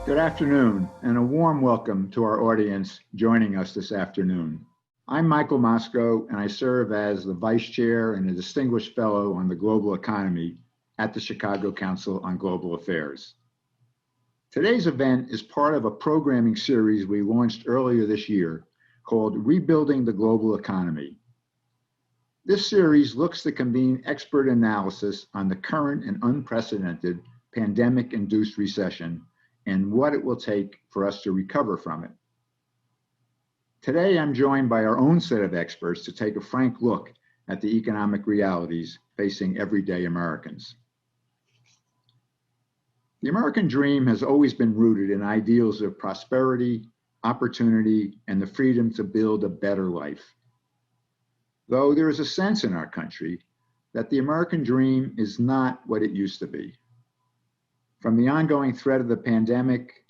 Good afternoon, and a warm welcome to our audience joining us this afternoon. I'm Michael Moscow, and I serve as the Vice Chair and a Distinguished Fellow on the Global Economy at the Chicago Council on Global Affairs. Today's event is part of a programming series we launched earlier this year called Rebuilding the Global Economy. This series looks to convene expert analysis on the current and unprecedented pandemic-induced recession and what it will take for us to recover from it. Today, I'm joined by our own set of experts to take a frank look at the economic realities facing everyday Americans. The American dream has always been rooted in ideals of prosperity, opportunity, and the freedom to build a better life. Though there is a sense in our country that the American dream is not what it used to be. From the ongoing threat of the pandemic,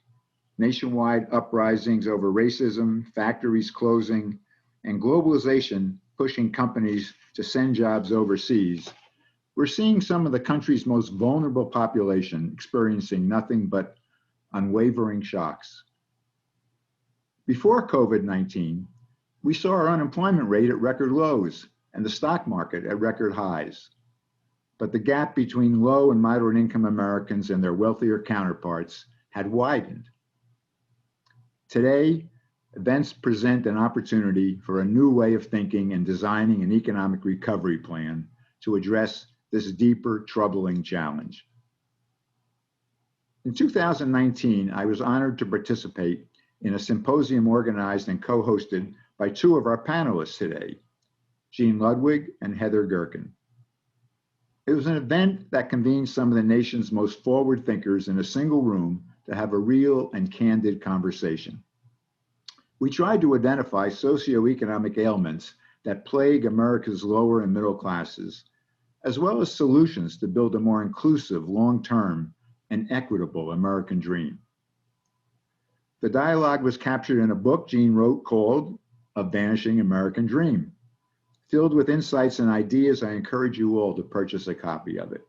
nationwide uprisings over racism, factories closing, and globalization pushing companies to send jobs overseas, we're seeing some of the country's most vulnerable population experiencing nothing but unwavering shocks. Before COVID-19, we saw our unemployment rate at record lows and the stock market at record highs. But the gap between low and moderate income Americans and their wealthier counterparts had widened. Today, events present an opportunity for a new way of thinking and designing an economic recovery plan to address this deeper, troubling challenge. In 2019, I was honored to participate in a symposium organized and co-hosted by two of our panelists today, Eugene Ludwig and Heather Gerkin. It was an event that convened some of the nation's most forward thinkers in a single room to have a real and candid conversation. We tried to identify socioeconomic ailments that plague America's lower and middle classes, as well as solutions to build a more inclusive, long-term, and equitable American dream. The dialogue was captured in a book Gene wrote called A Vanishing American Dream. Filled with insights and ideas, I encourage you all to purchase a copy of it.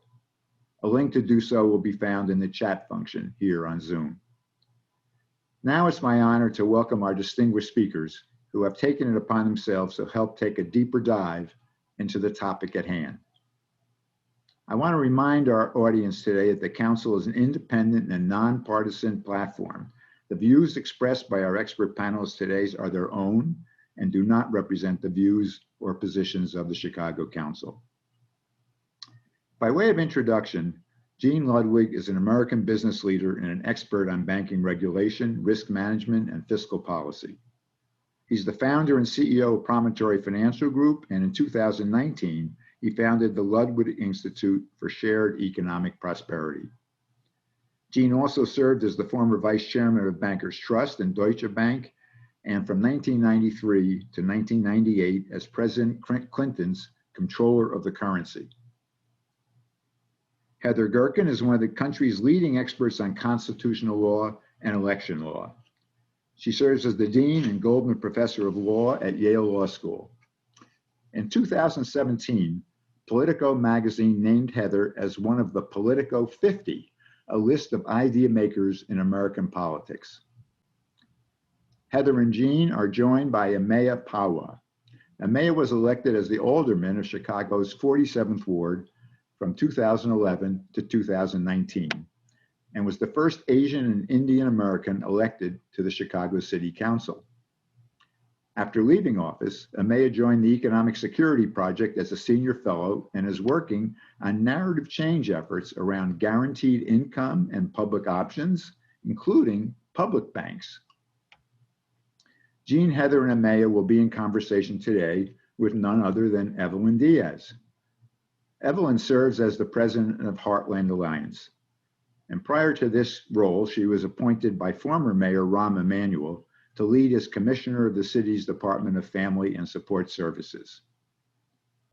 A link to do so will be found in the chat function here on Zoom. Now it's my honor to welcome our distinguished speakers who have taken it upon themselves to help take a deeper dive into the topic at hand. I want to remind our audience today that the Council is an independent and nonpartisan platform. The views expressed by our expert panelists today are their own and do not represent the views or positions of the Chicago Council. By way of introduction, Eugene Ludwig is an American business leader and an expert on banking regulation, risk management, and fiscal policy. He's the founder and CEO of Promontory Financial Group, and in 2019, he founded the Ludwig Institute for Shared Economic Prosperity. Eugene also served as the former vice chairman of Bankers Trust and Deutsche Bank, and from 1993 to 1998 as President Clinton's comptroller of the currency. Heather Gerkin is one of the country's leading experts on constitutional law and election law. She serves as the Dean and Goldman Professor of Law at Yale Law School. In 2017, Politico magazine named Heather as one of the Politico 50, a list of idea makers in American politics. Heather and Gene are joined by Amaya Pawa. Amaya was elected as the alderman of Chicago's 47th Ward from 2011 to 2019 and was the first Asian and Indian American elected to the Chicago City Council. After leaving office, Amaya joined the Economic Security Project as a senior fellow and is working on narrative change efforts around guaranteed income and public options, including public banks. Gene, Heather, and Amaya will be in conversation today with none other than Evelyn Diaz. Evelyn serves as the president of Heartland Alliance. And prior to this role, she was appointed by former Mayor Rahm Emanuel to lead as commissioner of the city's Department of Family and Support Services.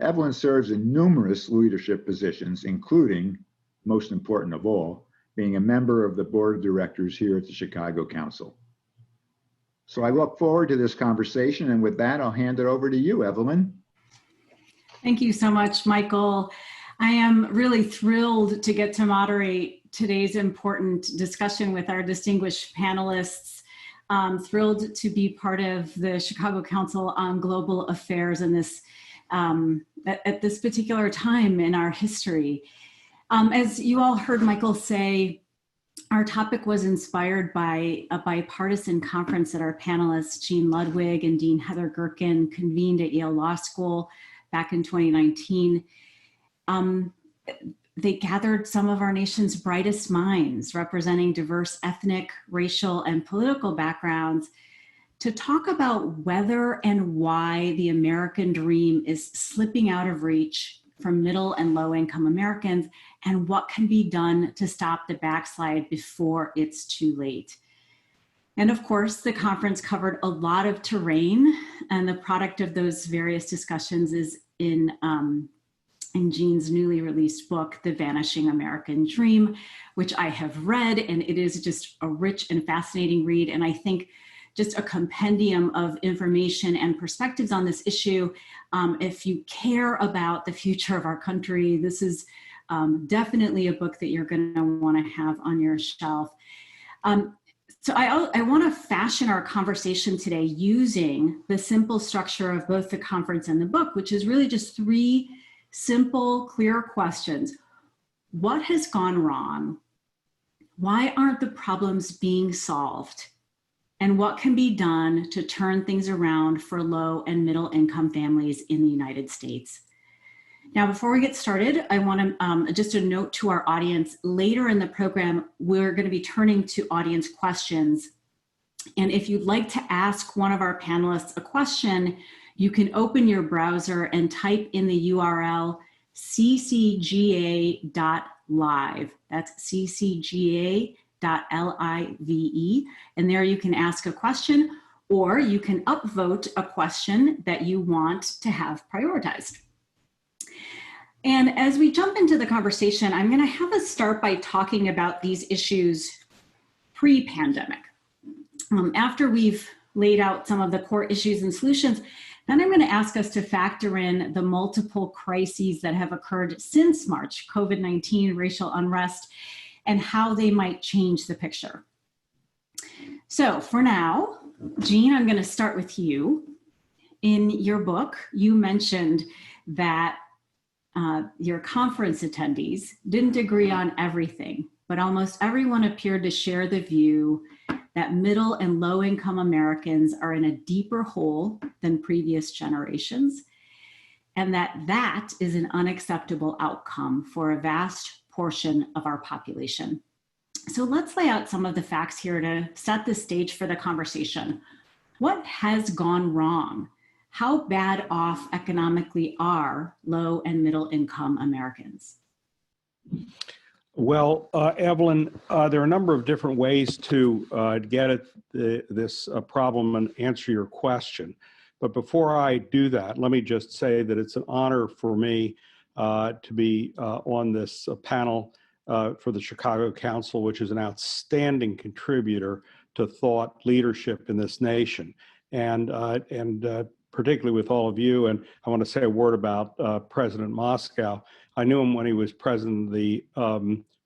Evelyn serves in numerous leadership positions, including, most important of all, being a member of the board of directors here at the Chicago Council. So I look forward to this conversation, and with that, I'll hand it over to you, Evelyn. Thank you so much, Michael. I am really thrilled to get to moderate today's important discussion with our distinguished panelists. Thrilled to be part of the Chicago Council on Global Affairs in this, at this particular time in our history. As you all heard Michael say, our topic was inspired by a bipartisan conference that our panelists, Eugene Ludwig and Dean Heather Gerkin, convened at Yale Law School back in 2019. They gathered some of our nation's brightest minds, representing diverse ethnic, racial, and political backgrounds, to talk about whether and why the American dream is slipping out of reach from middle and low-income Americans, and what can be done to stop the backslide before it's too late. And of course, the conference covered a lot of terrain, and the product of those various discussions is in Gene's newly released book, The Vanishing American Dream, which I have read, and it is just a rich and fascinating read, and I think just a compendium of information and perspectives on this issue. If you care about the future of our country, this is definitely a book that you're going to want to have on your shelf. So I want to fashion our conversation today using the simple structure of both the conference and the book, which is really just three simple, clear questions. What has gone wrong? Why aren't the problems being solved? And what can be done to turn things around for low and middle income families in the United States? Now, before we get started, I want to just a note to our audience. Later in the program, we're going to be turning to audience questions. And if you'd like to ask one of our panelists a question, you can open your browser and type in the URL ccga.live. That's ccga.live. And there you can ask a question, or you can upvote a question that you want to have prioritized. And as we jump into the conversation, I'm going to have us start by talking about these issues pre-pandemic. After we've laid out some of the core issues and solutions, then I'm going to ask us to factor in the multiple crises that have occurred since March, COVID-19, racial unrest, and how they might change the picture. So for now, Gene, I'm going to start with you. In your book, you mentioned that your conference attendees didn't agree on everything, but almost everyone appeared to share the view that middle and low income Americans are in a deeper hole than previous generations, and that is an unacceptable outcome for a vast portion of our population. So let's lay out some of the facts here to set the stage for the conversation. What has gone wrong? How bad off economically are low and middle income Americans? Well, Evelyn, there are a number of different ways to get at this problem and answer your question. But before I do that, let me just say that it's an honor for me to be on this panel for the Chicago Council, which is an outstanding contributor to thought leadership in this nation. And particularly with all of you, and I want to say a word about President Moscow. I knew him when he was president of the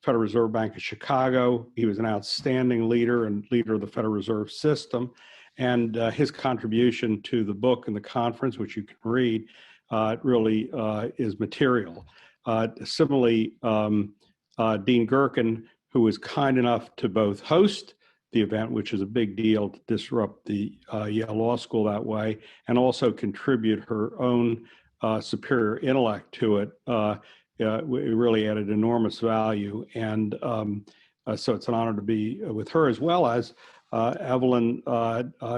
Federal Reserve Bank of Chicago. He was an outstanding leader and leader of the Federal Reserve System. And his contribution to the book and the conference, which you can read, really is material. Similarly, Dean Gerkin, who was kind enough to both host the event, which is a big deal to disrupt the Yale Law School that way, and also contribute her own superior intellect to it. It really added enormous value. And so it's an honor to be with her, as well as Evelyn,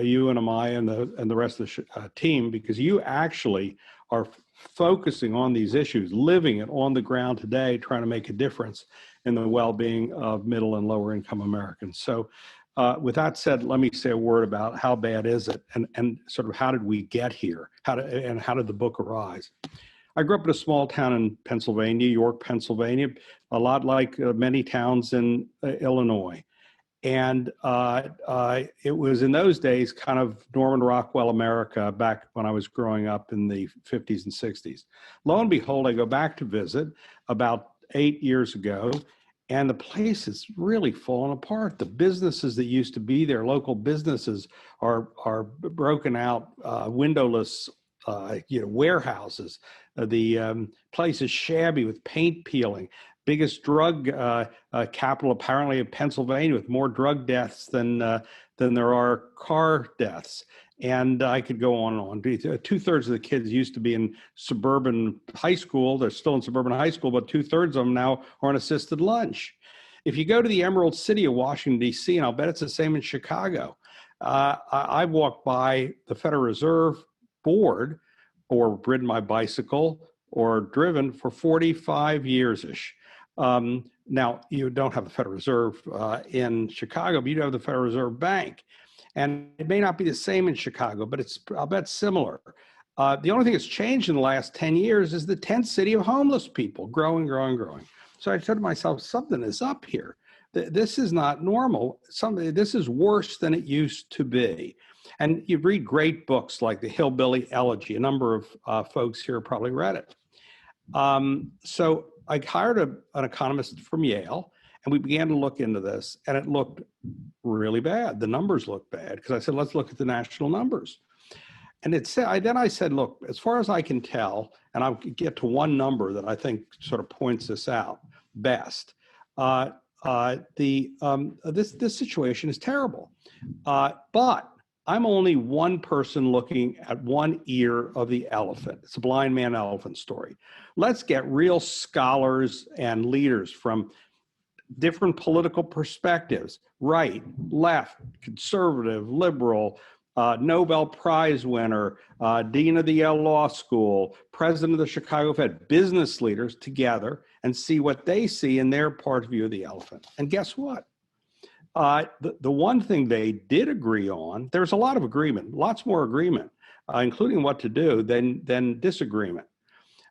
you and Amaya and the rest of the team, because you actually are focusing on these issues, living it on the ground today, trying to make a difference in the well-being of middle and lower income Americans. So with that said, let me say a word about how bad is it, and sort of how did we get here, and how did the book arise. I grew up in a small town in Pennsylvania, York, Pennsylvania, a lot like many towns in Illinois. And it was in those days kind of Norman Rockwell America back when I was growing up in the 50s and 60s. Lo and behold, I go back to visit about 8 years ago, And the place is really falling apart. The businesses that used to be there, local businesses, are broken out, windowless, warehouses. The place is shabby with paint peeling. Biggest drug capital apparently of Pennsylvania, with more drug deaths than there are car deaths. And I could go on and on. 2/3 of the kids used to be in suburban high school. They're still in suburban high school, but 2/3 of them now are on assisted lunch. If you go to the Emerald City of Washington, D.C., and I'll bet it's the same in Chicago, I've walked by the Federal Reserve Board or ridden my bicycle or driven for 45 years-ish. Now, you don't have the Federal Reserve in Chicago, but you do have the Federal Reserve Bank. And it may not be the same in Chicago, but I'll bet similar. The only thing that's changed in the last 10 years is the tent city of homeless people, growing. So I said to myself, something is up here. This is not normal. This is worse than it used to be. And you read great books like The Hillbilly Elegy. A number of folks here probably read it. So I hired an economist from Yale, and we began to look into this, and it looked really bad. The numbers looked bad, because I said, let's look at the national numbers. And then I said, look, as far as I can tell, and I'll get to one number that I think sort of points this out best. This situation is terrible. But I'm only one person looking at one ear of the elephant. It's a blind man elephant story. Let's get real scholars and leaders from different political perspectives, right, left, conservative, liberal, Nobel Prize winner, dean of the Yale Law School, president of the Chicago Fed, business leaders together and see what they see in their part view of the elephant. And guess what? The one thing they did agree on, there's a lot of agreement, lots more agreement, including what to do than disagreement.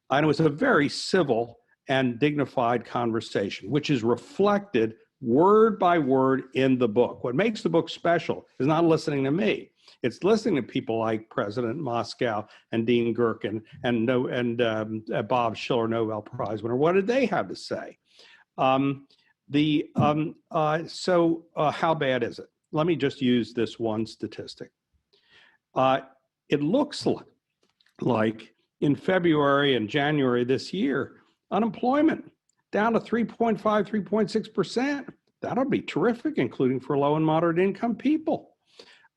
And it was a very civil and dignified conversation, which is reflected word by word in the book. What makes the book special is not listening to me. It's listening to people like President Moscow and Dean Gerkin and Bob Schiller, Nobel Prize winner. What did they have to say? How bad is it? Let me just use this one statistic. It looks like in February and January this year, unemployment down to 3.5, 3.6%. That'll be terrific, including for low and moderate income people.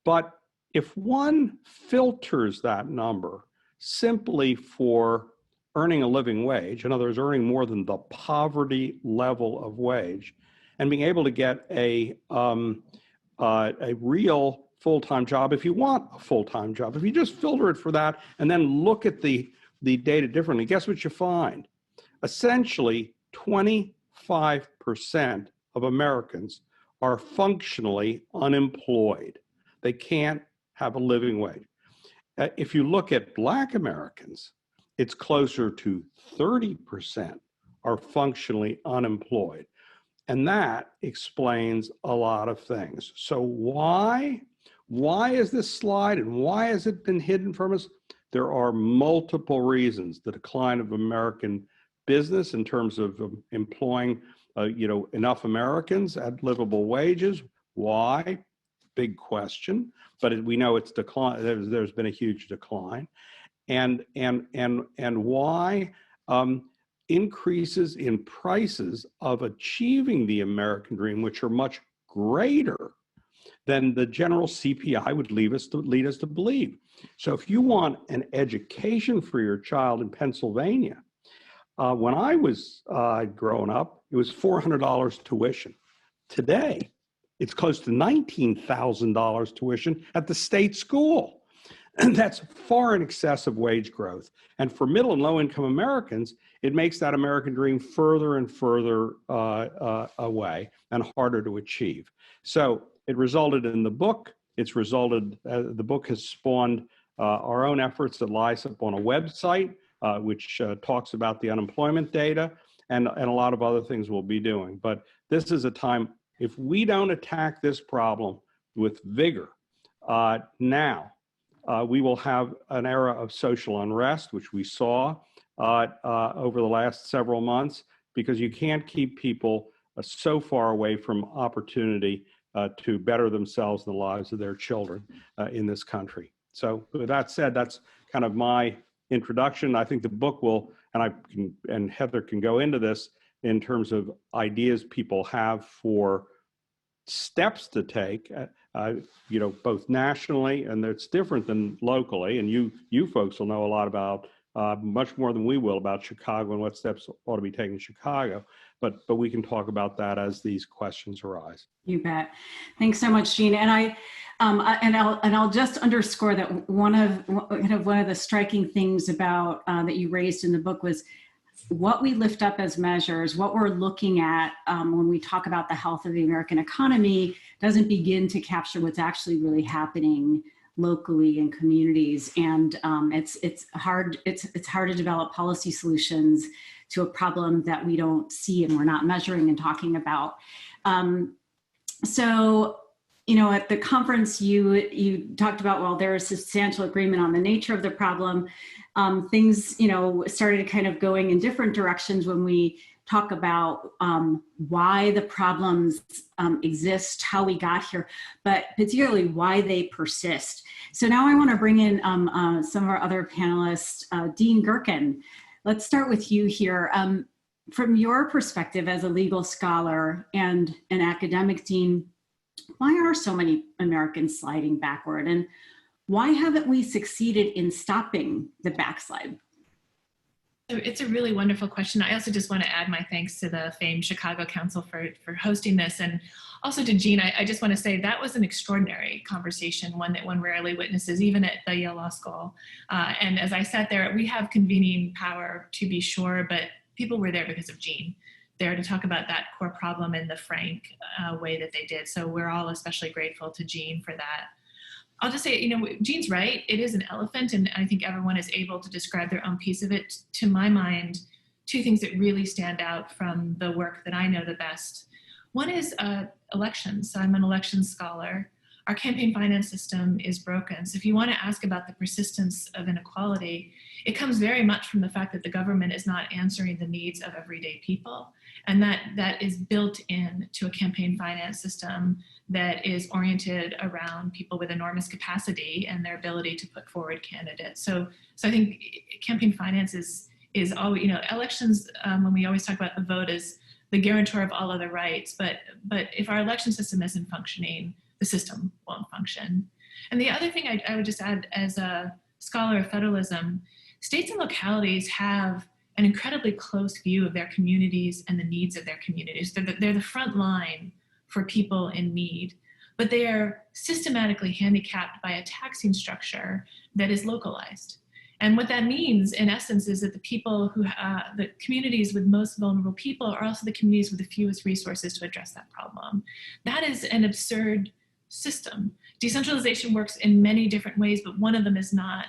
But if one filters that number simply for earning a living wage, in other words, earning more than the poverty level of wage, and being able to get a real full-time job, if you want a full-time job, if you just filter it for that and then look at the data differently, guess what you find? Essentially, 25% of Americans are functionally unemployed. They can't have a living wage. If you look at Black Americans, it's closer to 30% are functionally unemployed. And that explains a lot of things. So why is this slide and why has it been hidden from us? There are multiple reasons. The decline of American business in terms of employing enough Americans at livable wages. Why? Big question. But we know it's decline. There's been a huge decline, and why? Increases in prices of achieving the American dream, which are much greater than the general CPI would lead us to believe. So if you want an education for your child in Pennsylvania, when I was growing up, it was $400 tuition. Today, it's close to $19,000 tuition at the state school. And that's far in excess of wage growth. And for middle and low income Americans, it makes that American dream further and further away and harder to achieve. So it resulted in the book. The book has spawned our own efforts that lies up on a website, which talks about the unemployment data and a lot of other things we'll be doing. But this is a time, if we don't attack this problem with vigor now, we will have an era of social unrest, which we saw over the last several months, because you can't keep people so far away from opportunity to better themselves and the lives of their children in this country. So with that said, that's kind of my introduction. I think the book will, and Heather can go into this in terms of ideas people have for steps to take, both nationally, and it's different than locally. And you folks will know a lot about, much more than we will, about Chicago and what steps ought to be taken in Chicago. But we can talk about that as these questions arise. You bet. Thanks so much, Gene. And I'll just underscore that one of the striking things about that you raised in the book was what we lift up as measures, what we're looking at when we talk about the health of the American economy doesn't begin to capture what's actually really happening locally in communities. And it's hard to develop policy solutions to a problem that we don't see and we're not measuring and talking about. So, at the conference, you talked about, well, there is substantial agreement on the nature of the problem. Things, started kind of going in different directions when we talk about why the problems exist, how we got here, but particularly why they persist. So now I want to bring in some of our other panelists. Dean Gerkin, let's start with you here. From your perspective as a legal scholar and an academic, Dean, why are so many Americans sliding backward? And why haven't we succeeded in stopping the backslide? So it's a really wonderful question. I also just want to add my thanks to the famed Chicago Council for hosting this. And also to Gene, I just want to say that was an extraordinary conversation, one that one rarely witnesses, even at the Yale Law School. And as I sat there, we have convening power to be sure, but people were there because of Gene, there to talk about that core problem in the frank way that they did. So we're all especially grateful to Gene for that. I'll just say, Gene's right. It is an elephant, and I think everyone is able to describe their own piece of it. To my mind, two things that really stand out from the work that I know the best. One is elections. So I'm an elections scholar. Our campaign finance system is broken. So if you want to ask about the persistence of inequality, it comes very much from the fact that the government is not answering the needs of everyday people. And that is built into a campaign finance system that is oriented around people with enormous capacity and their ability to put forward candidates. So I think campaign finance is always, elections, when we always talk about the vote as the guarantor of all other rights, but if our election system isn't functioning, the system won't function. And the other thing I would just add as a scholar of federalism, states and localities have an incredibly close view of their communities and the needs of their communities. They're the front line for people in need, but they are systematically handicapped by a taxing structure that is localized. And what that means, in essence, is that the communities with most vulnerable people are also the communities with the fewest resources to address that problem. That is an absurd system. Decentralization works in many different ways, but one of them is not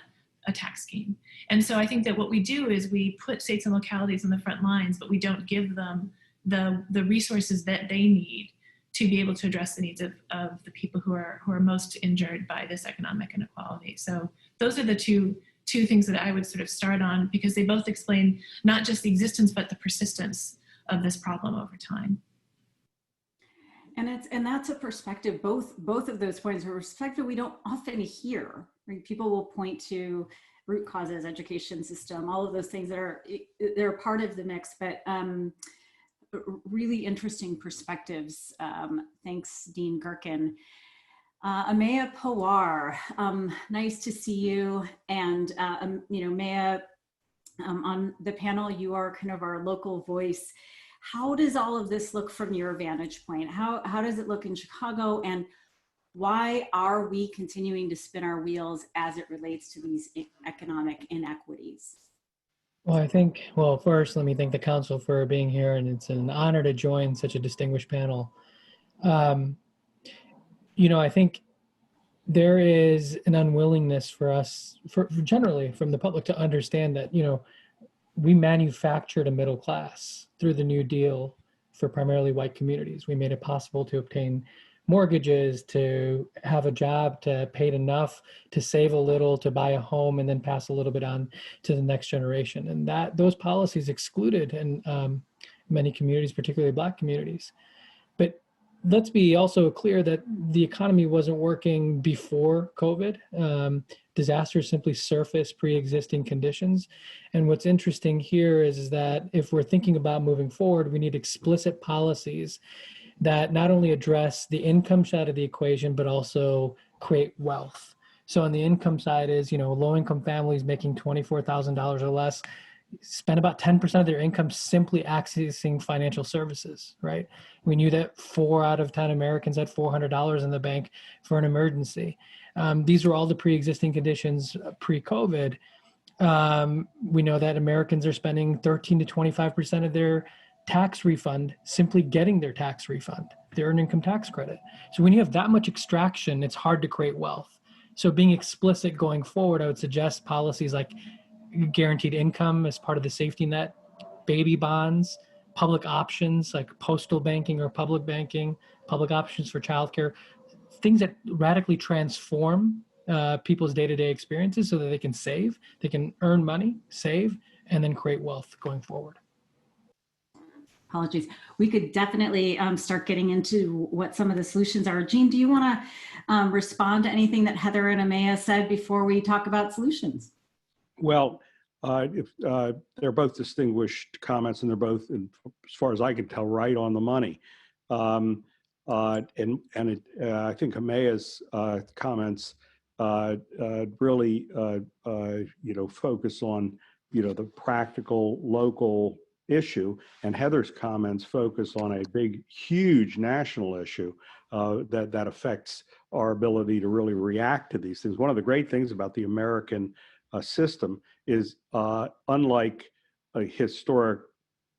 a tax scheme. And so I think that what we do is we put states and localities on the front lines, but we don't give them the resources that they need to be able to address the needs of the people who are most injured by this economic inequality. So those are the two things that I would sort of start on, because they both explain not just the existence, but the persistence of this problem over time. And that's a perspective, both of those points are a perspective we don't often hear. Right? People will point to root causes, education system, all of those things they're a part of the mix, but really interesting perspectives. Thanks, Dean Gerkin. Amaya Pawar, nice to see you. And Maya, on the panel, you are kind of our local voice. How does all of this look from your vantage point? How does it look in Chicago, and why are we continuing to spin our wheels as it relates to these economic inequities? Well, first, let me thank the council for being here, and it's an honor to join such a distinguished panel. I think there is an unwillingness for us, generally from the public, to understand that, we manufactured a middle class through the New Deal for primarily white communities. We made it possible to obtain mortgages, to have a job, to paid enough to save a little, to buy a home, and then pass a little bit on to the next generation. And those policies excluded and many communities, particularly Black communities. But let's be also clear that the economy wasn't working before COVID. Disasters simply surfaced pre-existing conditions. And what's interesting here is that if we're thinking about moving forward, we need explicit policies that not only address the income side of the equation, but also create wealth. So on the income side is, low-income families making $24,000 or less spend about 10% of their income simply accessing financial services, right? We knew that 4 out of 10 Americans had $400 in the bank for an emergency. These were all the pre-existing conditions pre-COVID. We know that Americans are spending 13 to 25% of their tax refund simply getting their tax refund, their earned income tax credit. So when you have that much extraction, it's hard to create wealth. So being explicit going forward, I would suggest policies like guaranteed income as part of the safety net, baby bonds, public options like postal banking or public banking, public options for childcare, things that radically transform people's day-to-day experiences so that they can save, they can earn money, save, and then create wealth going forward. Apologies. We could definitely start getting into what some of the solutions are. Gene, do you want to respond to anything that Heather and Amaya said before we talk about solutions? Well, they're both distinguished comments, and they're both, as far as I can tell, right on the money. I think Amaya's comments really, focus on, the practical local issue, and Heather's comments focus on a big, huge national issue that affects our ability to really react to these things. One of the great things about the American system is, unlike a historic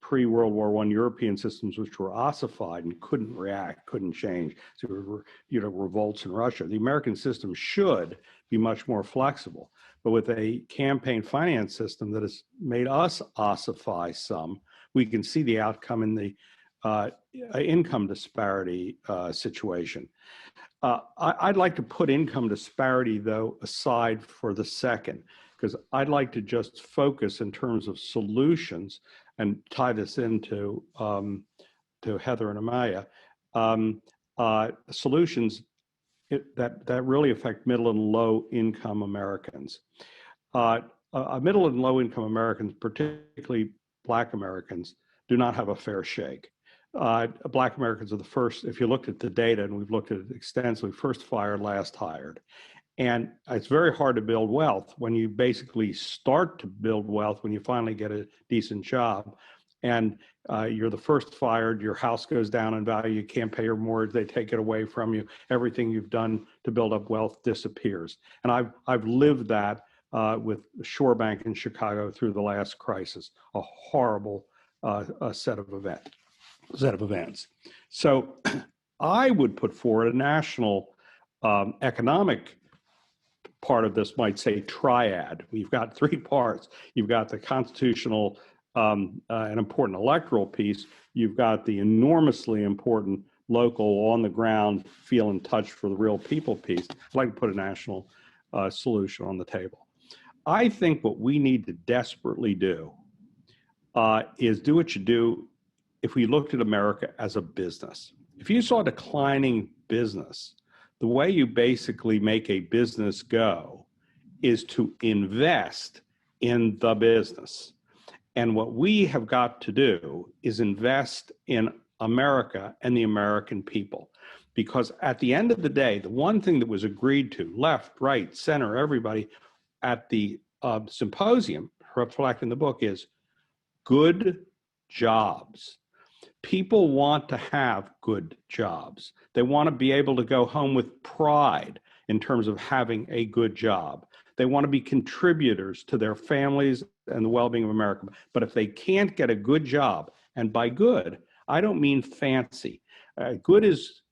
pre-World War I European systems, which were ossified and couldn't react, couldn't change, so revolts in Russia, the American system should be much more flexible. But with a campaign finance system that has made us ossify some, we can see the outcome in the income disparity situation. I'd like to put income disparity, though, aside for the second, because I'd like to just focus in terms of solutions and tie this into to Heather and Amaya, solutions that really affect middle and low income Americans. Middle and low income Americans, particularly Black Americans, do not have a fair shake. Black Americans are the first, if you looked at the data, and we've looked at it extensively, first fired, last hired. And it's very hard to build wealth when you basically start to build wealth when you finally get a decent job. And you're the first fired, your house goes down in value, you can't pay your mortgage, they take it away from you, everything you've done to build up wealth disappears. And I've lived that with Shore Bank in Chicago through the last crisis, a horrible set of events. So I would put forward a national economic part of this, might say triad. We've got 3 parts. You've got the constitutional, an important electoral piece. You've got the enormously important local, on the ground, feel in touch for the real people piece. I'd like to put a national solution on the table. I think what we need to desperately do is do what you do if we looked at America as a business. If you saw declining business, the way you basically make a business go is to invest in the business. And what we have got to do is invest in America and the American people. Because at the end of the day, the one thing that was agreed to, left, right, center, everybody, at the symposium, reflecting the book, is good jobs. People want to have good jobs. They want to be able to go home with pride in terms of having a good job. They want to be contributors to their families and the well-being of America. But if they can't get a good job, and by good, I don't mean fancy. Good is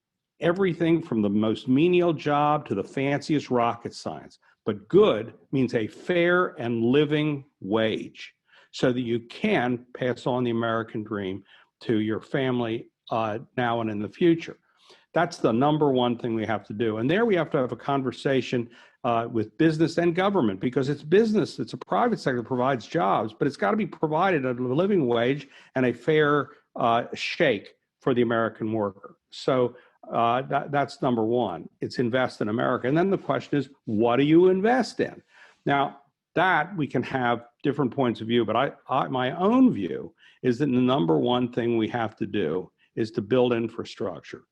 everything from the most menial job to the fanciest rocket science. But good means a fair and living wage so that you can pass on the American dream to your family now and in the future. That's the number one thing we have to do. And there we have to have a conversation with business and government, because it's business, it's a private sector that provides jobs, but it's got to be provided at a living wage and a fair shake for the American worker. So that's number one. It's invest in America. And then the question is, what do you invest in? Now, that we can have different points of view, but my own view is that the number one thing we have to do is to build infrastructure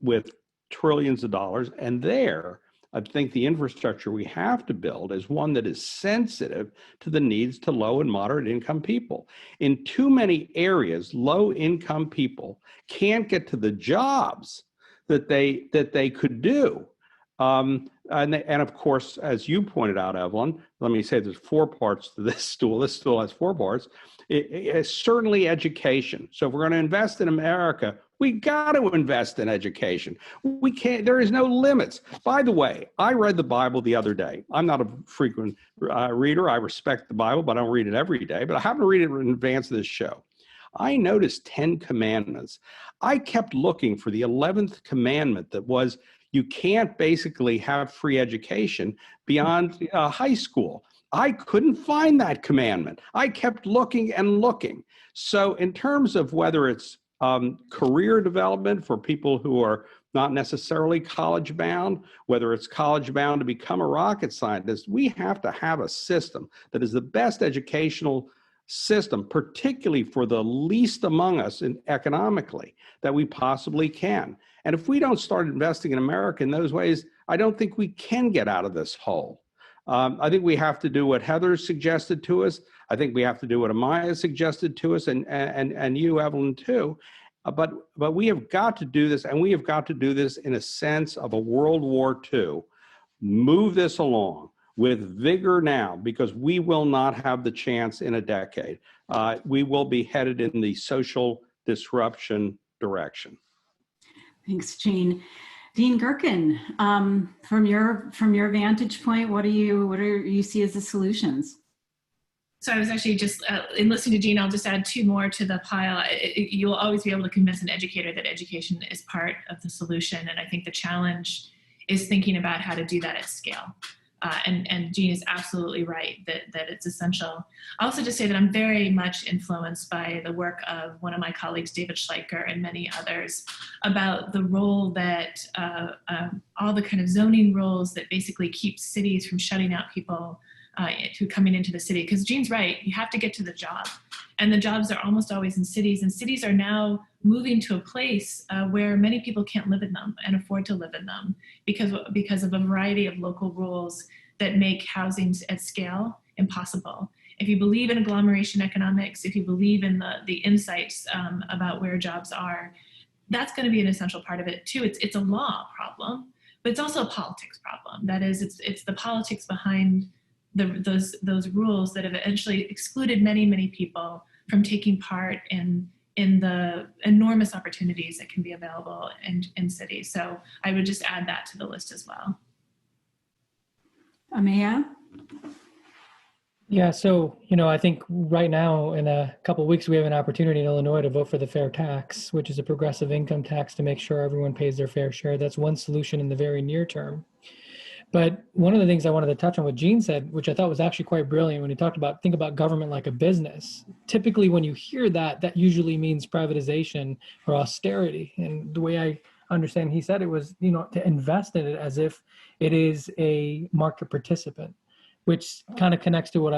with trillions of dollars. And there, I think the infrastructure we have to build is one that is sensitive to the needs to low and moderate income people. In too many areas, low income people can't get to the jobs that they could do. And of course, as you pointed out, Evelyn, let me say there's 4 parts to this stool. This stool has 4 parts. It's certainly education. So if we're going to invest in America, we got to invest in education. We can't, there is no limits. By the way, I read the Bible the other day. I'm not a frequent reader. I respect the Bible, but I don't read it every day. But I happen to read it in advance of this show. I noticed 10 commandments. I kept looking for the 11th commandment that was, you can't basically have free education beyond high school. I couldn't find that commandment. I kept looking and looking. So in terms of whether it's career development for people who are not necessarily college bound, whether it's college bound to become a rocket scientist, we have to have a system that is the best educational system, particularly for the least among us economically, that we possibly can. And if we don't start investing in America in those ways, I don't think we can get out of this hole. I think we have to do what Heather suggested to us. I think we have to do what Amaya suggested to us, and you, Evelyn, too. But we have got to do this, and we have got to do this in a sense of a World War II. Move this along with vigor now, because we will not have the chance in a decade. We will be headed in the social disruption direction. Thanks, Gene. Dean Gerkin, from your vantage point, what do you see as the solutions? So I was actually just, in listening to Gene, I'll just add 2 more to the pile. You'll always be able to convince an educator that education is part of the solution. And I think the challenge is thinking about how to do that at scale. And Gene is absolutely right that it's essential. I'll also just say that I'm very much influenced by the work of one of my colleagues, David Schleicher, and many others, about the role that all the kind of zoning rules that basically keep cities from shutting out people who coming into the city. Because Gene's right, you have to get to the job. And the jobs are almost always in cities, and cities are now moving to a place where many people can't live in them and afford to live in them because of a variety of local rules that make housing at scale impossible. If you believe in agglomeration economics, if you believe in the insights about where jobs are, that's going to be an essential part of it too. It's a law problem, but it's also a politics problem. That is, it's the politics behind those rules that have eventually excluded many, many people from taking part in the enormous opportunities that can be available in cities. So I would just add that to the list as well. Amaya? Yeah, so, I think right now in a couple of weeks, we have an opportunity in Illinois to vote for the fair tax, which is a progressive income tax to make sure everyone pays their fair share. That's one solution in the very near term. But one of the things I wanted to touch on what Gene said, which I thought was actually quite brilliant when he talked about, think about government like a business. Typically, when you hear that, that usually means privatization or austerity. And the way I understand he said it was, to invest in it as if it is a market participant, which kind of connects to what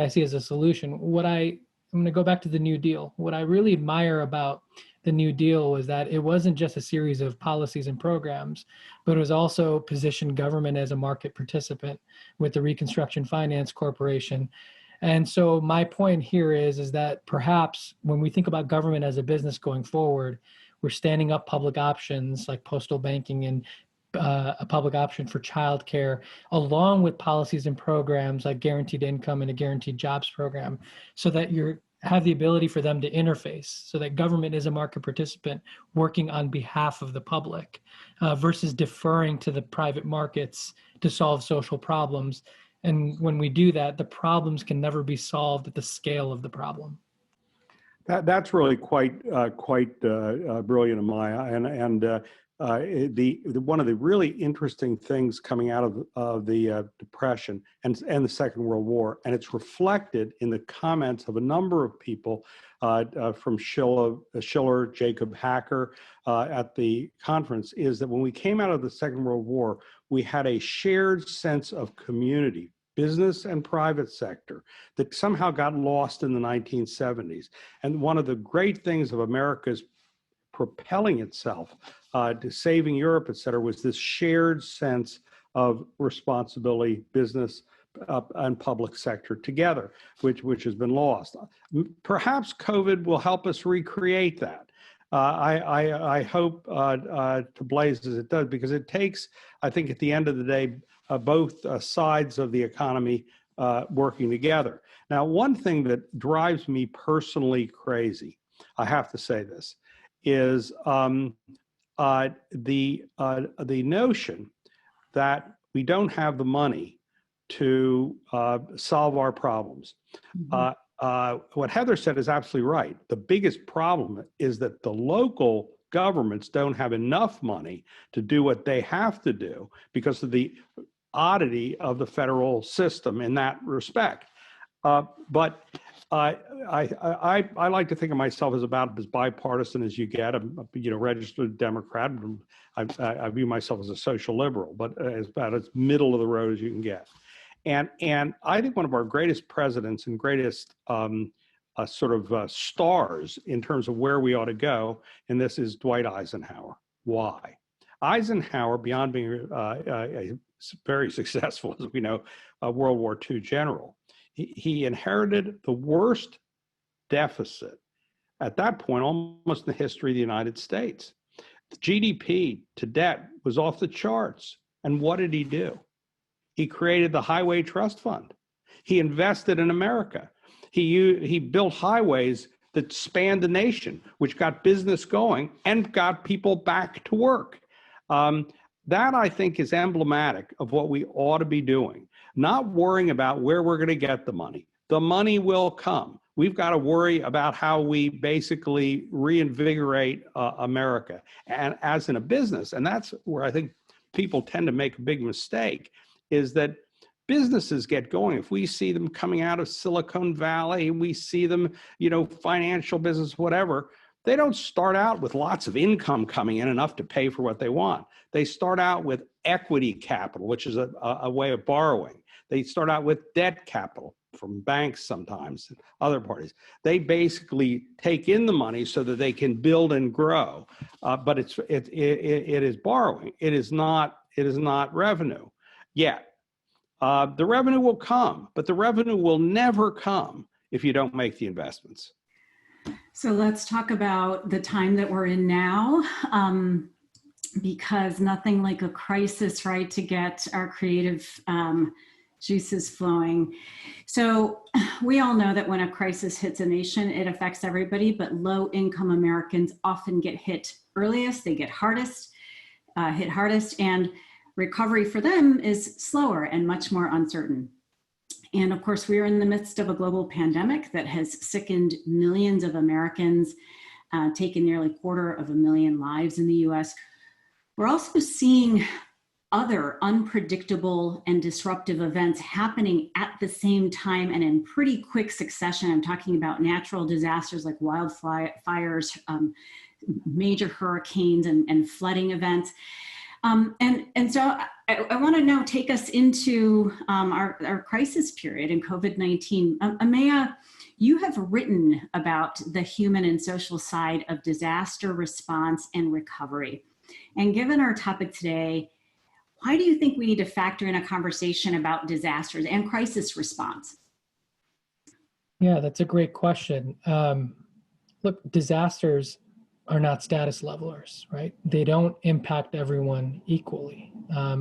I see as a solution. I'm going to go back to the New Deal. What I really admire about the New Deal was that it wasn't just a series of policies and programs, but it was also positioned government as a market participant with the Reconstruction Finance Corporation. And so my point here is that perhaps when we think about government as a business going forward, we're standing up public options like postal banking and a public option for childcare, along with policies and programs like guaranteed income and a guaranteed jobs program, so that you have the ability for them to interface, so that government is a market participant working on behalf of the public versus deferring to the private markets to solve social problems. And when we do that, the problems can never be solved at the scale of the problem. That's really quite brilliant, Amaya. And one of the really interesting things coming out of the Depression and the Second World War, and it's reflected in the comments of a number of people from Schiller, Jacob Hacker at the conference, is that when we came out of the Second World War, we had a shared sense of community, business and private sector, that somehow got lost in the 1970s. And one of the great things of America's propelling itself to saving Europe, et cetera, was this shared sense of responsibility, business and public sector together, which has been lost. Perhaps COVID will help us recreate that. I hope to blaze as it does, because it takes, I think, at the end of the day, both sides of the economy working together. Now, one thing that drives me personally crazy, I have to say this, is the notion that we don't have the money to solve our problems. What Heather said is absolutely right. The biggest problem is that the local governments don't have enough money to do what they have to do because of the oddity of the federal system in that respect. But I like to think of myself as about as bipartisan as you get. I'm a registered Democrat. I view myself as a social liberal, but as about as middle of the road as you can get. And I think one of our greatest presidents and greatest stars in terms of where we ought to go, and this is Dwight Eisenhower. Why? Eisenhower, beyond being a very successful, as we know, World War II general, he inherited the worst deficit at that point almost in the history of the United States. The GDP to debt was off the charts. And what did he do? He created the Highway Trust Fund. He invested in America. He built highways that spanned the nation, which got business going and got people back to work. That, I think, is emblematic of what we ought to be doing, not worrying about where we're going to get the money. The money will come. We've got to worry about how we basically reinvigorate America. And as in a business, and that's where I think people tend to make a big mistake, is that businesses get going. If we see them coming out of Silicon Valley, we see them, financial business, whatever, they don't start out with lots of income coming in, enough to pay for what they want. They start out with equity capital, which is a way of borrowing. They start out with debt capital from banks sometimes, and other parties. They basically take in the money so that they can build and grow, but it is borrowing. It is not revenue yet. The revenue will come, but the revenue will never come if you don't make the investments. So let's talk about the time that we're in now, because nothing like a crisis, right, to get our creative juices flowing. So we all know that when a crisis hits a nation, it affects everybody, but low-income Americans often get hit earliest. They get hit hardest, and recovery for them is slower and much more uncertain. And of course, we are in the midst of a global pandemic that has sickened millions of Americans, taken nearly 250,000 lives in the US. We're also seeing other unpredictable and disruptive events happening at the same time and in pretty quick succession. I'm talking about natural disasters like wildfires, major hurricanes, and flooding events. And so I want to now take us into our crisis period in COVID-19. Amaya, you have written about the human and social side of disaster response and recovery. And given our topic today, why do you think we need to factor in a conversation about disasters and crisis response? Yeah, that's a great question. Look, disasters are not status levelers, right? They don't impact everyone equally.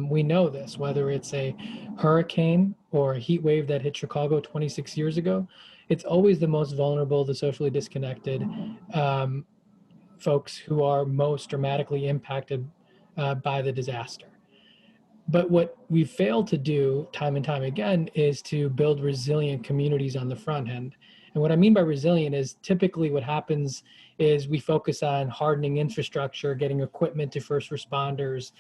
We know this, whether it's a hurricane or a heat wave that hit Chicago 26 years ago, it's always the most vulnerable, the socially disconnected folks who are most dramatically impacted by the disaster. But what we fail to do time and time again is to build resilient communities on the front end. And And what I mean by resilient is typically what happens is we focus on hardening infrastructure, getting equipment to first responders,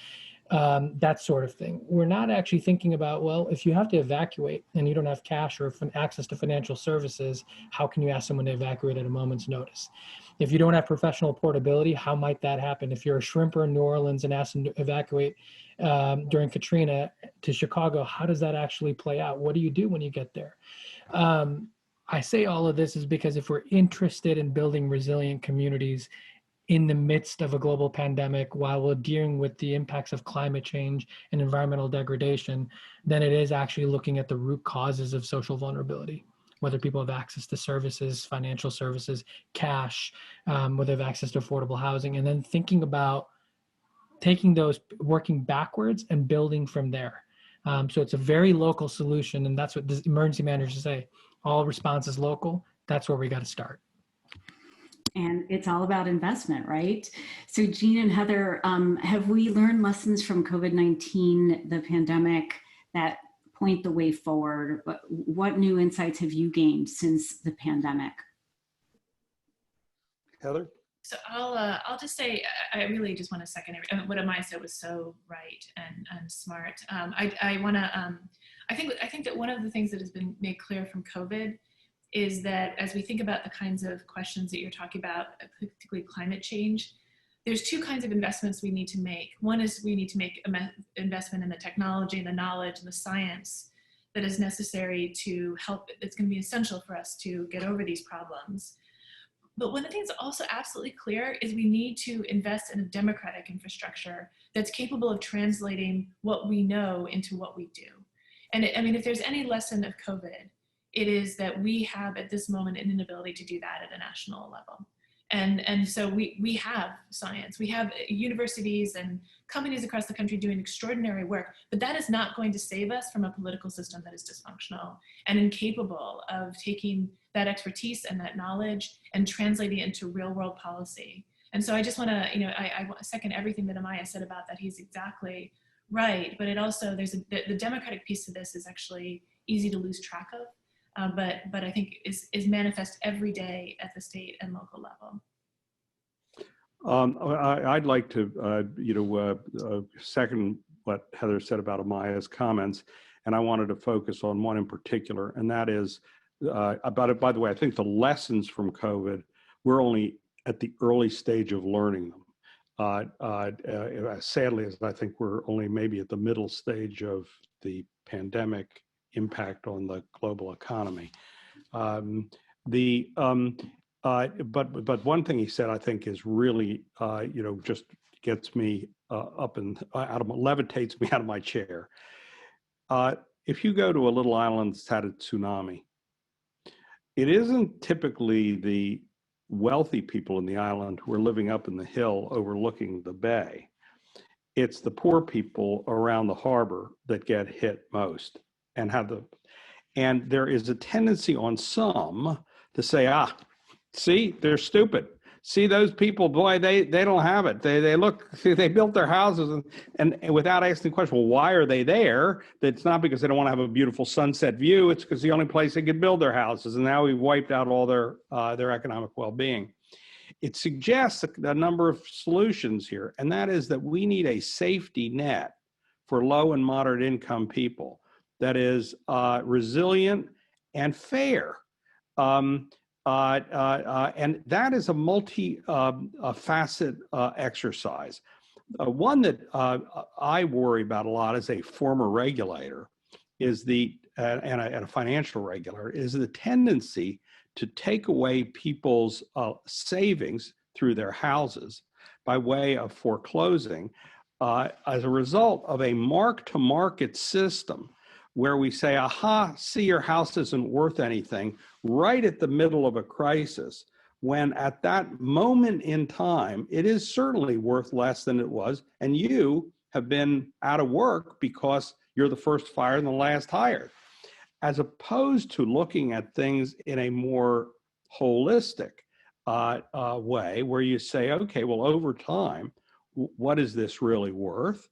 that sort of thing. We're not actually thinking about, well, if you have to evacuate and you don't have cash or access to financial services, how can you ask someone to evacuate at a moment's notice? If you don't have professional portability, how might that happen? If you're a shrimper in New Orleans and ask them to evacuate during Katrina to Chicago, how does that actually play out? What do you do when you get there? I say all of this is because if we're interested in building resilient communities in the midst of a global pandemic while we're dealing with the impacts of climate change and environmental degradation, then it is actually looking at the root causes of social vulnerability, whether people have access to services, financial services, cash, whether they have access to affordable housing, and then thinking about taking those, working backwards and building from there. So it's a very local solution, and that's what the emergency managers say. All response is local. That's where we got to start. And it's all about investment, right? So Jean and Heather, have we learned lessons from COVID-19, the pandemic, that point the way forward? What new insights have you gained since the pandemic? Heather? So I'll just say, I really just want to second what Amaya said was so right and smart. I think that one of the things that has been made clear from COVID is that as we think about the kinds of questions that you're talking about, particularly climate change, there's two kinds of investments we need to make. One is we need to make an investment in the technology and the knowledge and the science that is necessary to help, it's going to be essential for us to get over these problems. But one of the things also absolutely clear is we need to invest in a democratic infrastructure that's capable of translating what we know into what we do. And I mean, if there's any lesson of COVID, it is that we have at this moment an inability to do that at a national level. And so we have science, we have universities and companies across the country doing extraordinary work, but that is not going to save us from a political system that is dysfunctional and incapable of taking that expertise and that knowledge and translating it into real world policy. And so I just want to, I second everything that Amaya said about that. He's exactly right, but it also, the democratic piece of this is actually easy to lose track of. But I think is manifest every day at the state and local level. I'd like to, second what Heather said about Amaya's comments, and I wanted to focus on one in particular, and that is about it. By the way, I think the lessons from COVID, we're only at the early stage of learning them. Sadly, as I think we're only maybe at the middle stage of the pandemic impact on the global economy. But one thing he said, I think, is really, just gets me up and levitates me out of my chair. If you go to a little island that's had a tsunami, it isn't typically the wealthy people in the island who are living up in the hill overlooking the bay. It's the poor people around the harbor that get hit most. And there is a tendency on some to say, see, they're stupid. See those people, boy, they don't have it. They built their houses and without asking the question, well, why are they there? It's not because they don't want to have a beautiful sunset view. It's because the only place they could build their houses. And now we've wiped out all their economic well-being. It suggests a number of solutions here, and that is that we need a safety net for low and moderate income people that is resilient and fair. And that is a multi-facet exercise. One that I worry about a lot as a former regulator is and a financial regulator, is the tendency to take away people's savings through their houses by way of foreclosing as a result of a mark-to-market system where we say, see, your house isn't worth anything, right at the middle of a crisis, when at that moment in time, it is certainly worth less than it was, and you have been out of work because you're the first fired and the last hired. As opposed to looking at things in a more holistic way, where you say, okay, well, over time, what is this really worth?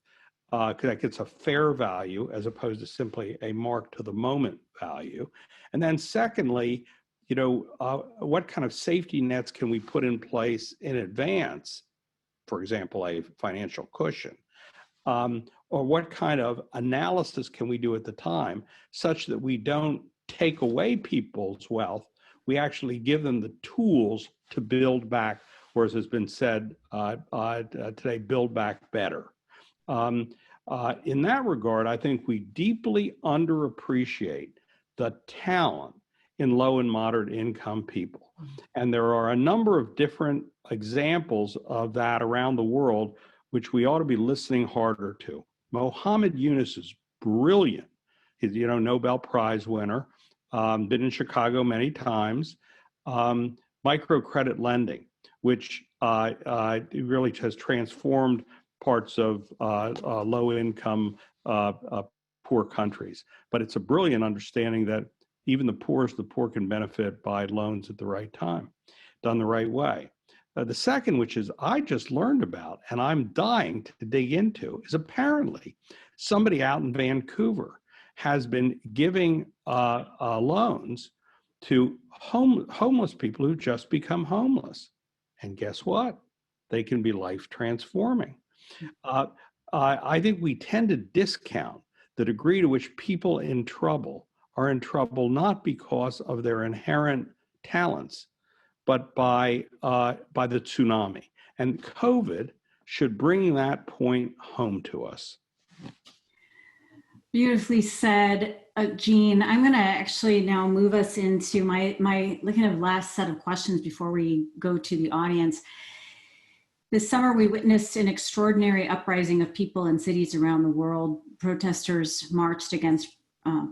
That gets a fair value as opposed to simply a mark to the moment value. And then secondly, what kind of safety nets can we put in place in advance? For example, a financial cushion. Or what kind of analysis can we do at the time such that we don't take away people's wealth, we actually give them the tools to build back, or as has been said today, build back better. In that regard, I think we deeply underappreciate the talent in low and moderate income people. And there are a number of different examples of that around the world, which we ought to be listening harder to. Mohammed Yunus is brilliant. He's, Nobel Prize winner, been in Chicago many times. Microcredit lending, which really has transformed parts of low-income, poor countries. But it's a brilliant understanding that even the poorest of the poor can benefit by loans at the right time, done the right way. The second, which is I just learned about and I'm dying to dig into, is apparently somebody out in Vancouver has been giving loans to homeless people who just become homeless. And guess what? They can be life transforming. I think we tend to discount the degree to which people in trouble are in trouble not because of their inherent talents, but by the tsunami. And COVID should bring that point home to us. Beautifully said, Jean. I'm going to actually now move us into my kind of last set of questions before we go to the audience. This summer, we witnessed an extraordinary uprising of people in cities around the world. Protesters marched against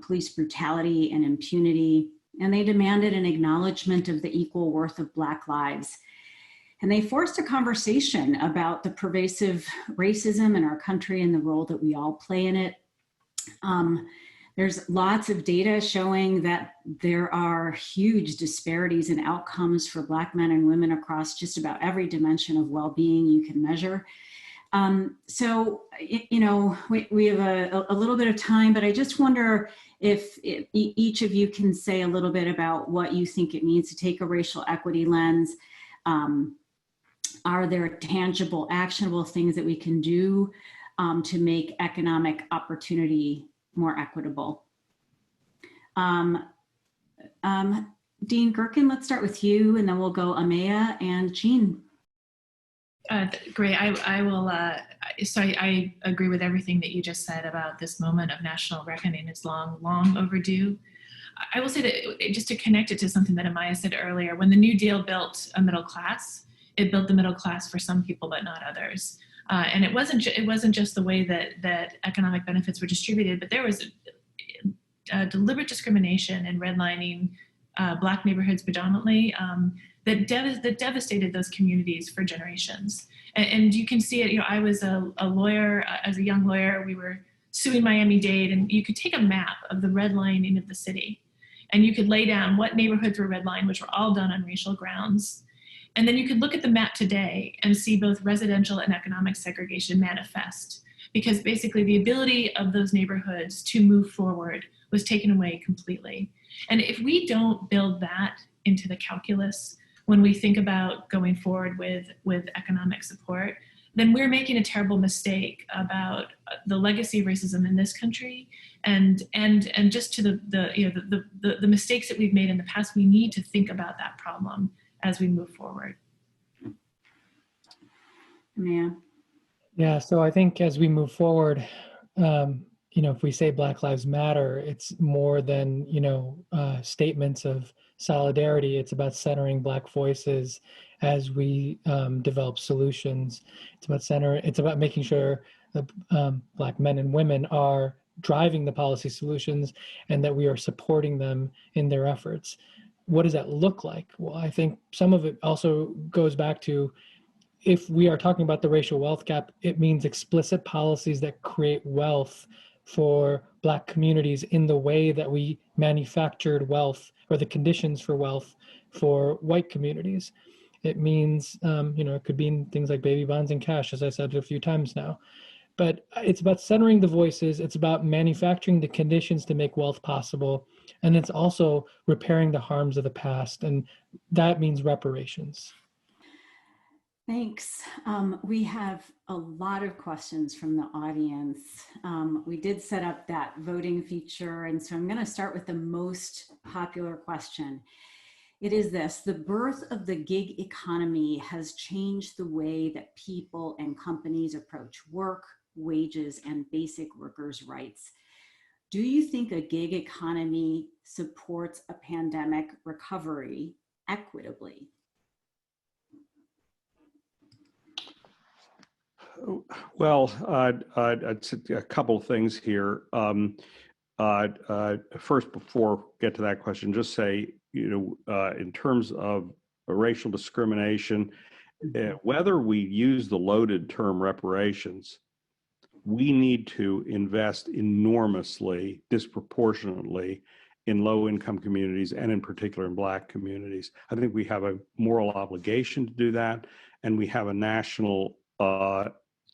police brutality and impunity, and they demanded an acknowledgement of the equal worth of Black lives. And they forced a conversation about the pervasive racism in our country and the role that we all play in it. There's lots of data showing that there are huge disparities in outcomes for Black men and women across just about every dimension of well-being you can measure. So, we have a little bit of time, but I just wonder if each of you can say a little bit about what you think it means to take a racial equity lens. Are there tangible, actionable things that we can do to make economic opportunity more equitable? Dean Gerkin, let's start with you, and then we'll go Amaya and Jean. Great. I will. So I agree with everything that you just said about this moment of national reckoning. It's long overdue. I will say that just to connect it to something that Amaya said earlier, when the New Deal built a middle class, it built the middle class for some people, but not others. And it wasn't just the way that economic benefits were distributed, but there was deliberate discrimination and redlining Black neighborhoods predominantly that devastated those communities for generations. And you can see it. I was a lawyer as a young lawyer. We were suing Miami-Dade, and you could take a map of the redlining of the city, and you could lay down what neighborhoods were redlined, which were all done on racial grounds. And then you could look at the map today and see both residential and economic segregation manifest, because basically the ability of those neighborhoods to move forward was taken away completely. And if we don't build that into the calculus when we think about going forward with economic support, then we're making a terrible mistake about the legacy of racism in this country, and just to the mistakes that we've made in the past. We need to think about that problem as we move forward. Yeah, so I think as we move forward, if we say Black Lives Matter, it's more than, statements of solidarity. It's about centering Black voices as we develop solutions. It's about making sure that Black men and women are driving the policy solutions and that we are supporting them in their efforts. What does that look like? Well, I think some of it also goes back to, if we are talking about the racial wealth gap, it means explicit policies that create wealth for Black communities in the way that we manufactured wealth, or the conditions for wealth for white communities. It means, it could be things like baby bonds and cash, as I said a few times now. But it's about centering the voices. It's about manufacturing the conditions to make wealth possible. And it's also repairing the harms of the past. And that means reparations. Thanks. We have a lot of questions from the audience. We did set up that voting feature, and so I'm going to start with the most popular question. It is this: the birth of the gig economy has changed the way that people and companies approach work, wages, and basic workers' rights. Do you think a gig economy supports a pandemic recovery equitably? Well, a couple of things here. First, before I get to that question, just say, in terms of racial discrimination, whether we use the loaded term reparations, we need to invest enormously, disproportionately in low-income communities, and in particular in Black communities. I think we have a moral obligation to do that, and we have a national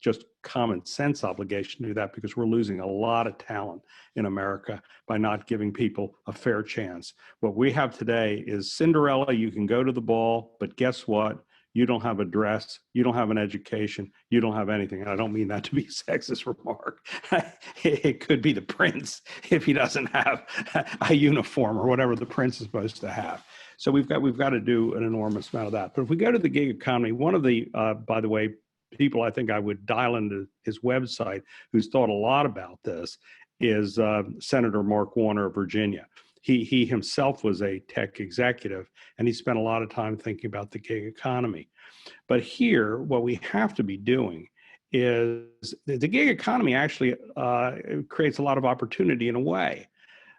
just common sense obligation to do that, because we're losing a lot of talent in America by not giving people a fair chance. What we have today is Cinderella. You can go to the ball, but guess what? You don't have a dress, you don't have an education, you don't have anything. And I don't mean that to be a sexist remark. It could be the prince if he doesn't have a uniform or whatever the prince is supposed to have. So we've got to do an enormous amount of that. But if we go to the gig economy, one of the, by the way, people I think I would dial into his website who's thought a lot about this is Senator Mark Warner of Virginia. He himself was a tech executive, and he spent a lot of time thinking about the gig economy. But here, what we have to be doing is the gig economy actually creates a lot of opportunity in a way.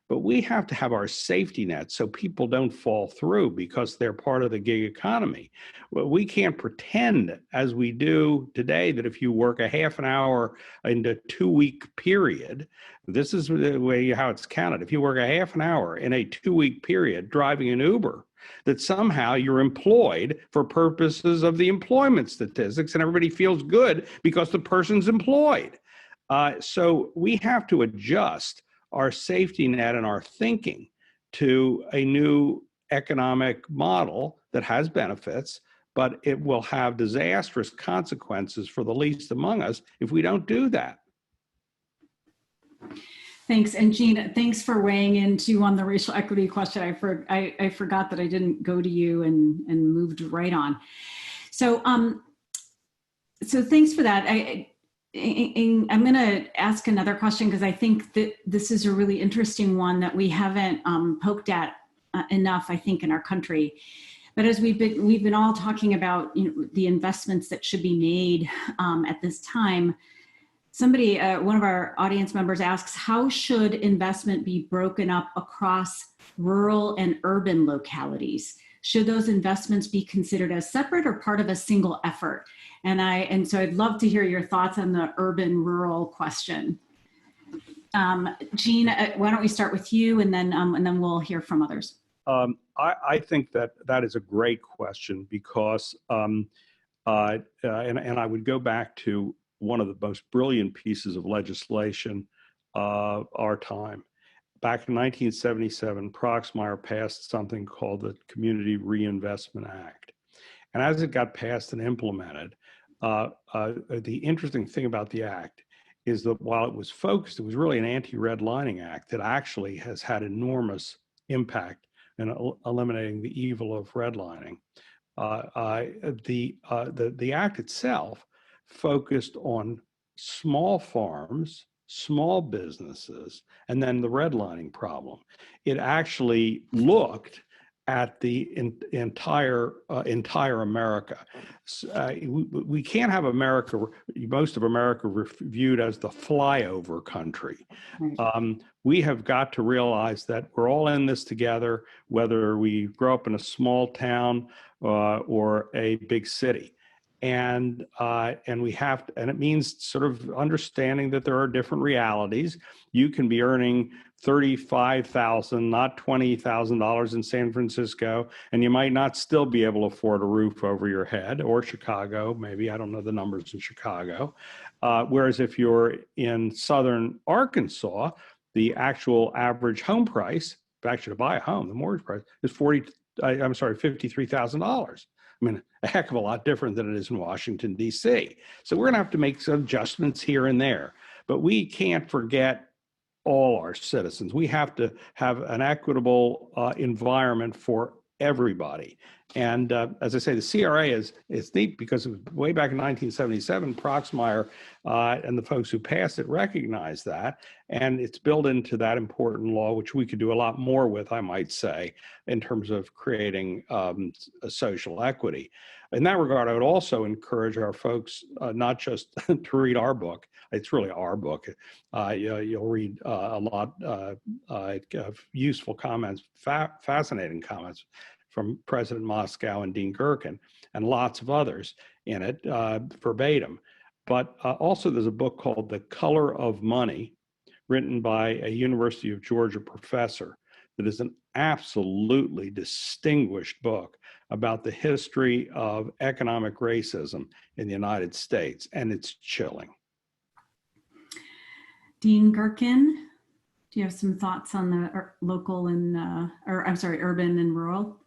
But we have to have our safety net so people don't fall through because they're part of the gig economy. Well, we can't pretend, as we do today, that if you work a half an hour in a 2-week period, this is the way how it's counted. If you work a half an hour in a 2-week period driving an Uber, that somehow you're employed for purposes of the employment statistics, and everybody feels good because the person's employed. So we have to adjust our safety net and our thinking to a new economic model that has benefits, but it will have disastrous consequences for the least among us if we don't do that. Thanks. And Jean, thanks for weighing in too on the racial equity question. I forgot that I didn't go to you and moved right on. So, so thanks for that. I'm going to ask another question because I think that this is a really interesting one that we haven't poked at enough, I think, in our country. But as we've been all talking about, the investments that should be made at this time, somebody, one of our audience members asks, how should investment be broken up across rural and urban localities? Should those investments be considered as separate or part of a single effort? And so I'd love to hear your thoughts on the urban-rural question. Jean, why don't we start with you, and then we'll hear from others. I think that is a great question because, and I would go back to one of the most brilliant pieces of legislation of our time. Back in 1977, Proxmire passed something called the Community Reinvestment Act. And as it got passed and implemented, the interesting thing about the act is that while it was focused, it was really an anti-redlining act that actually has had enormous impact in eliminating the evil of redlining. The act itself focused on small farms, small businesses, and then the redlining problem. It actually looked at the entire America. We can't have America, most of America, viewed as the flyover country. We have got to realize that we're all in this together, whether we grow up in a small town or a big city. And we have to, and it means sort of understanding that there are different realities. You can be earning $35,000, not $20,000 in San Francisco, and you might not still be able to afford a roof over your head, or Chicago, maybe, I don't know the numbers in Chicago. Whereas if you're in southern Arkansas, the actual average home price actually to buy a home, the mortgage price is $53,000. I mean, a heck of a lot different than it is in Washington, D.C. So we're going to have to make some adjustments here and there. But we can't forget all our citizens. We have to have an equitable environment for everybody. And as I say, the CRA is neat because way back in 1977, Proxmire and the folks who passed it recognized that. And it's built into that important law, which we could do a lot more with, I might say, in terms of creating a social equity. In that regard, I would also encourage our folks not just to read our book. It's really our book. You'll read a lot of useful comments, fascinating comments from President Moscow and Dean Gerkin, and lots of others in it, verbatim. But also there's a book called The Color of Money, written by a University of Georgia professor, that is an absolutely distinguished book about the history of economic racism in the United States, and it's chilling. Dean Gerkin, do you have some thoughts on the local and, urban and rural?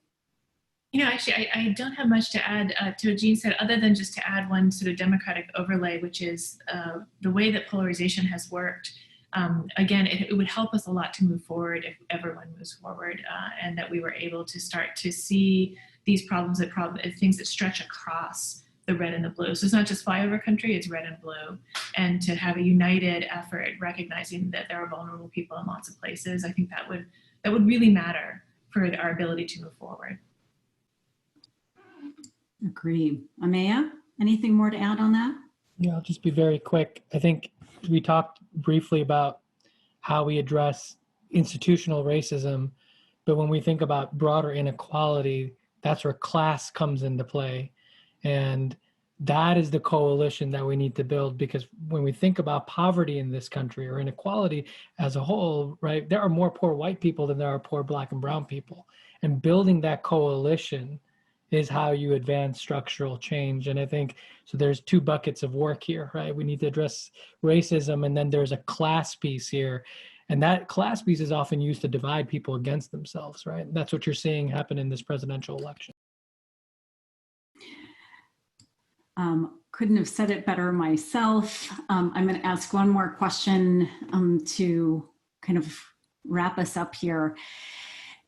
You know, actually, I don't have much to add to what Jean said, other than just to add one sort of democratic overlay, which is the way that polarization has worked. Again, it would help us a lot to move forward if everyone moves forward, and that we were able to start to see these problems, things that stretch across the red and the blue. So it's not just flyover country, it's red and blue. And to have a united effort, recognizing that there are vulnerable people in lots of places, I think that would really matter for our ability to move forward. Agreed. Amaya, anything more to add on that? Yeah, I'll just be very quick. I think we talked briefly about how we address institutional racism, but when we think about broader inequality, that's where class comes into play. And that is the coalition that we need to build, because when we think about poverty in this country or inequality as a whole, right, there are more poor white people than there are poor Black and brown people. And building that coalition is how you advance structural change. And I think, so there's two buckets of work here, right? We need to address racism, and then there's a class piece here. And that class piece is often used to divide people against themselves, right? That's what you're seeing happen in this presidential election. Couldn't have said it better myself. I'm going to ask one more question to kind of wrap us up here.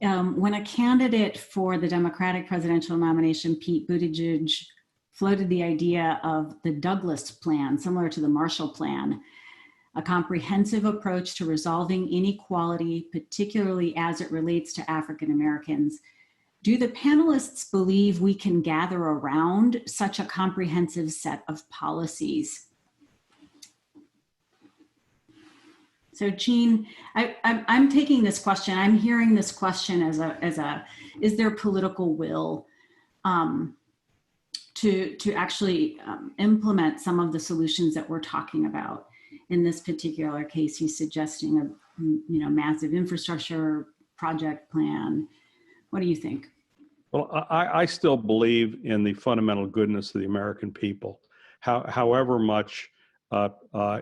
When a candidate for the Democratic presidential nomination, Pete Buttigieg, floated the idea of the Douglas Plan, similar to the Marshall Plan, a comprehensive approach to resolving inequality, particularly as it relates to African Americans, do the panelists believe we can gather around such a comprehensive set of policies? So Jean, I'm taking this question, I'm hearing this question as a is there political will to actually implement some of the solutions that we're talking about? In this particular case, he's suggesting a massive infrastructure project plan. What do you think? Well, I still believe in the fundamental goodness of the American people. However much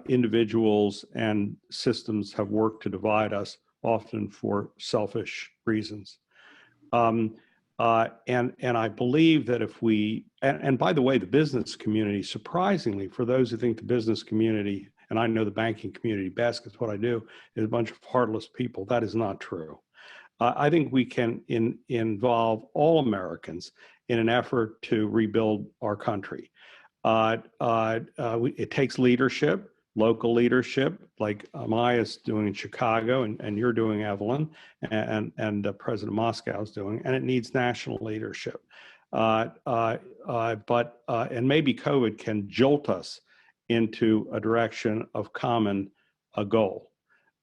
individuals and systems have worked to divide us, often for selfish reasons. And I believe that if we, and by the way, the business community, surprisingly, for those who think the business community, and I know the banking community best because what I do is a bunch of heartless people, that is not true. I think we can involve all Americans in an effort to rebuild our country. It takes leadership, local leadership, like Amaya's doing in Chicago, and you're doing, Evelyn, and President Moscow is doing, and it needs national leadership. And maybe COVID can jolt us into a direction of common goal.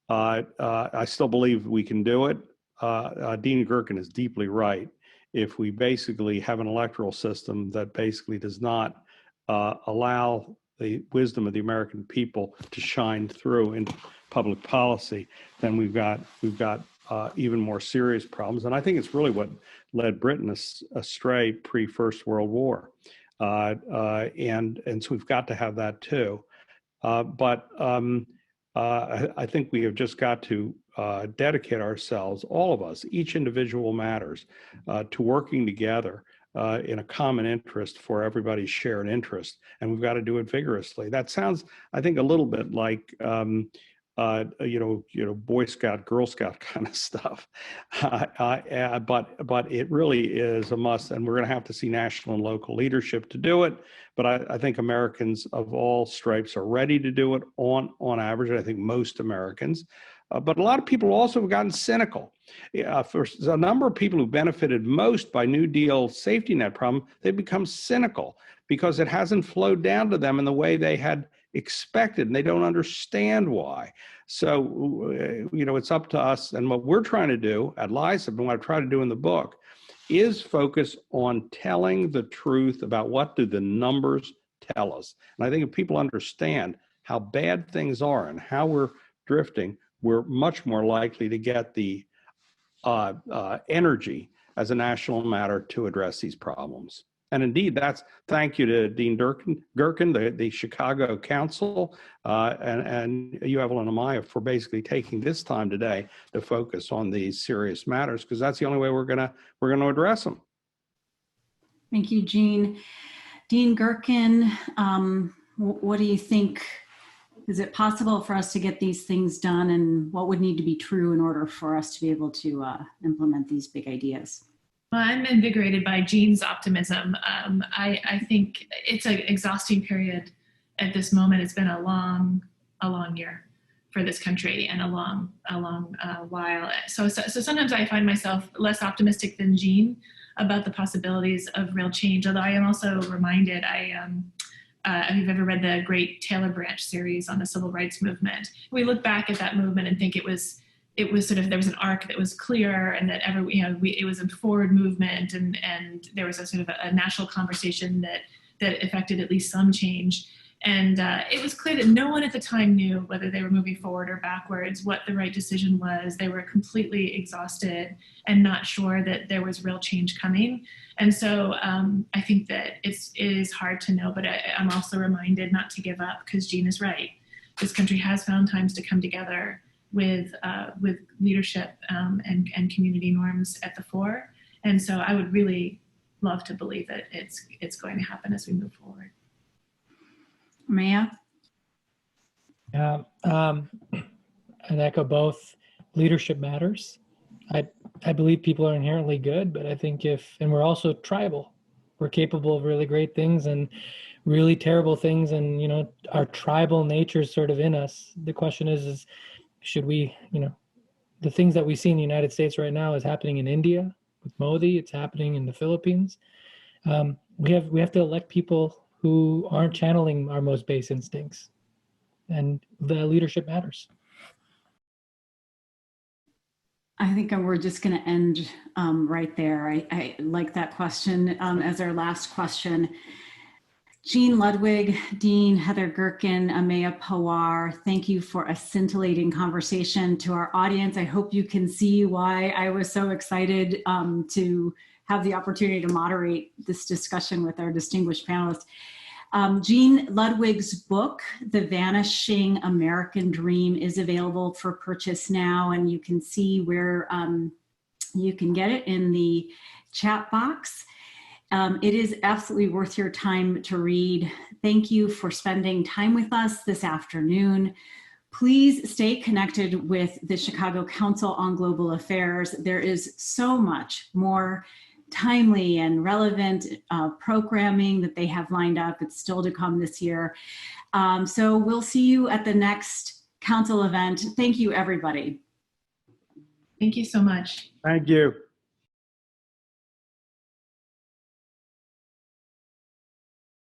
I still believe we can do it. Dean Gerkin is deeply right. If we basically have an electoral system that basically does not allow the wisdom of the American people to shine through in public policy, then we've got even more serious problems. And I think it's really what led Britain astray pre-First World War. And so we've got to have that too. But I think we have just got to dedicate ourselves, all of us, each individual matters, to working together in a common interest for everybody's shared interest. And we've got to do it vigorously. That sounds, I think, a little bit like, Boy Scout, Girl Scout kind of stuff. But it really is a must, and we're going to have to see national and local leadership to do it. But I think Americans of all stripes are ready to do it on average. I think most Americans. But a lot of people also have gotten cynical. For a number of people who benefited most by New Deal safety net problem, they've become cynical because it hasn't flowed down to them in the way they had expected, and they don't understand why. So, it's up to us. And what we're trying to do at LISA, and what I try to do in the book, is focus on telling the truth about what do the numbers tell us. And I think if people understand how bad things are and how we're drifting, we're much more likely to get the energy as a national matter to address these problems. And indeed, thank you to Dean Gerkin, the Chicago Council, and you, Evelyn Amaya, for basically taking this time today to focus on these serious matters, because that's the only way we're gonna address them. Thank you, Gene. Dean Gerkin, what do you think? Is it possible for us to get these things done, and what would need to be true in order for us to be able to implement these big ideas? Well, I'm invigorated by Gene's optimism. I think it's an exhausting period at this moment. It's been a long year for this country, and a long while. So sometimes I find myself less optimistic than Gene about the possibilities of real change. Although I am also reminded, if you've ever read the great Taylor Branch series on the civil rights movement, we look back at that movement and think it was sort of, there was an arc that was clear, and that it was a forward movement, and there was a sort of a national conversation that affected at least some change. And it was clear that no one at the time knew whether they were moving forward or backwards, what the right decision was. They were completely exhausted and not sure that there was real change coming. And so I think that it is hard to know, but I'm also reminded not to give up, because Gene is right. This country has found times to come together with leadership and community norms at the fore. And so I would really love to believe that it's going to happen as we move forward. Maya? I'd echo both. Leadership matters. I believe people are inherently good, but I think and we're also tribal. We're capable of really great things and really terrible things, and our tribal nature is sort of in us. The question is should we, the things that we see in the United States right now is happening in India with Modi. It's happening in the Philippines. We have to elect people who aren't channeling our most base instincts, and the leadership matters. I think we're just going to end right there. I like that question as our last question. Eugene Ludwig, Dean Heather Gerkin, Amaya Pawar, thank you for a scintillating conversation. To our audience, I hope you can see why I was so excited to have the opportunity to moderate this discussion with our distinguished panelists. Eugene Ludwig's book, The Vanishing American Dream, is available for purchase now, and you can see where you can get it in the chat box. It is absolutely worth your time to read. Thank you for spending time with us this afternoon. Please stay connected with the Chicago Council on Global Affairs. There is so much more timely and relevant programming that they have lined up. It's still to come this year. So we'll see you at the next council event. Thank you, everybody. Thank you so much. Thank you.